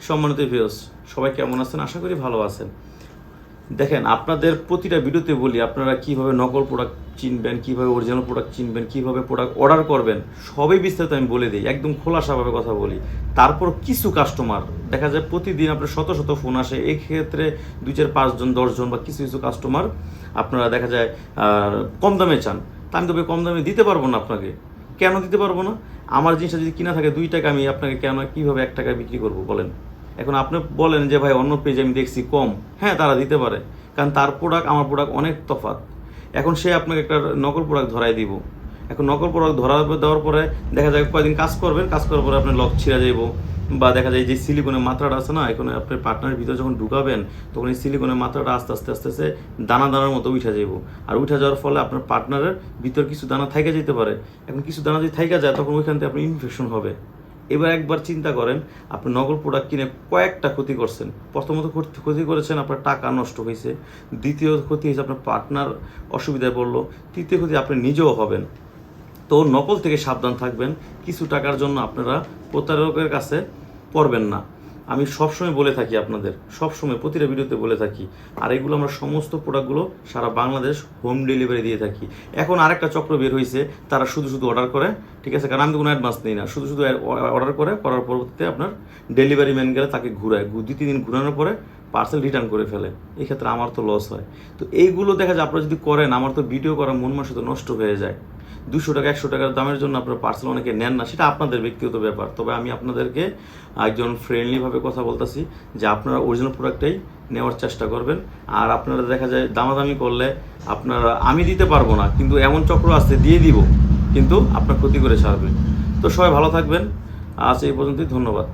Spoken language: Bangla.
সম্মানিত ভিউয়ার্স, সবাই কেমন আছেন? আশা করি ভালো আছেন। দেখেন, আপনাদের প্রতিটা ভিডিওতে বলি আপনারা কিভাবে নকল প্রোডাক্ট চিনবেন, কিভাবে অরিজিনাল প্রোডাক্ট চিনবেন, কিভাবে প্রোডাক্ট অর্ডার করবেন, সবই বিস্তারিত আমি বলে দিই, একদম খোলাসাভাবে কথা বলি। তারপর কিছু কাস্টমার দেখা যায় প্রতিদিন আপনার শত শত ফোন আসে, এই ক্ষেত্রে 2, 4, 5 জন 10 জন বা কিছু কিছু কাস্টমার আপনারা দেখা যায় কম দামে চান। তা আমি তো কম দামে দিতে পারবো না আপনাকে। কেন দিতে পারবো না? আমার জিনিসটা যদি কিনা থাকে 2 টাকা, আমি আপনাকে কেন কীভাবে 1 টাকায় বিক্রি করবো বলেন? এখন আপনি বলেন যে ভাই অন্য পেজে আমি দেখছি কম, হ্যাঁ তারা দিতে পারে, কারণ তার প্রোডাক্ট আমার প্রোডাক্ট অনেক তফাৎ। এখন সে আপনাকে একটা নকল প্রোডাক্ট ধরাই দিব। এখন নকল প্রোডাক্ট দেওয়ার পরে দেখা যায় কয়েকদিন কাজ করবেন, কাজ করার পরে আপনার লক ছিঁড়া যাইব, বা দেখা যায় যে সিলিকনের মাত্রাটা আছে না, এখন আপনার পার্টনারের ভিতরে যখন ঢুকাবেন তখন এই সিলিকনের মাত্রাটা আস্তে আস্তে আস্তে আস্তে দানা দানার মতো উঠে যাইব। আর উঠে যাওয়ার ফলে আপনার পার্টনারের ভিতর কিছু দানা থাইকা যেতে পারে। এখন কিছু দানা যদি থাইকা যায় তখন ওইখান থেকে আপনার ইনফেকশন হবে। এবার একবার চিন্তা করেন, আপনি নকল প্রোডাক্ট কিনে কয়েকটা ক্ষতি করছেন। প্রথমত ক্ষতি করেছেন, আপনার টাকা নষ্ট হয়েছে। দ্বিতীয় ক্ষতি হয়েছে আপনার পার্টনার অসুবিধায় পড়লো। তৃতীয় ক্ষতি আপনি নিজেও হবেন। তো নকল থেকে সাবধান থাকবেন। কিছু টাকার জন্য আপনারা প্রতারকের কাছে পড়বেন না। আমি সবসময় বলে থাকি আপনাদের, সবসময় প্রতিটা ভিডিওতে বলে থাকি। আর এগুলো আমরা সমস্ত প্রোডাক্টগুলো সারা বাংলাদেশ হোম ডেলিভারি দিয়ে থাকি। এখন আরেকটা চক্র বের হয়েছে, তারা শুধু শুধু অর্ডার করে, ঠিক আছে, কারণ আমি তো কোনো অ্যাডভান্স নিই না, শুধু শুধু অর্ডার করার পরবর্তীতে আপনার ডেলিভারি ম্যান গেলে তাকে ঘুরায়, 2-3 দিন ঘুরানোর পরে পার্সেল রিটার্ন করে ফেলে। এই ক্ষেত্রে আমার তো লস হয়। তো এইগুলো দেখা যায় আপনারা যদি করেন, আমার তো ভিডিও করার মন মানসিকতা নষ্ট হয়ে যায়। 200 টাকা 100 টাকার দামের জন্য আপনার পার্সেল অনেকে নেন না, সেটা আপনাদের ব্যক্তিগত ব্যাপার। তবে আমি আপনাদেরকে একজন ফ্রেন্ডলিভাবে কথা বলতেছি যে আপনারা অরিজিনাল প্রোডাক্টটাই নেওয়ার চেষ্টা করবেন। আর আপনারা দেখা যায় দামাদামি করলে আপনারা, আমি দিতে পারবো না, কিন্তু এমন চক্র আসছে দিয়ে দিব, কিন্তু আপনার ক্ষতি করে ছাড়বে। তো সবাই ভালো থাকবেন। আজ এই পর্যন্তই, ধন্যবাদ।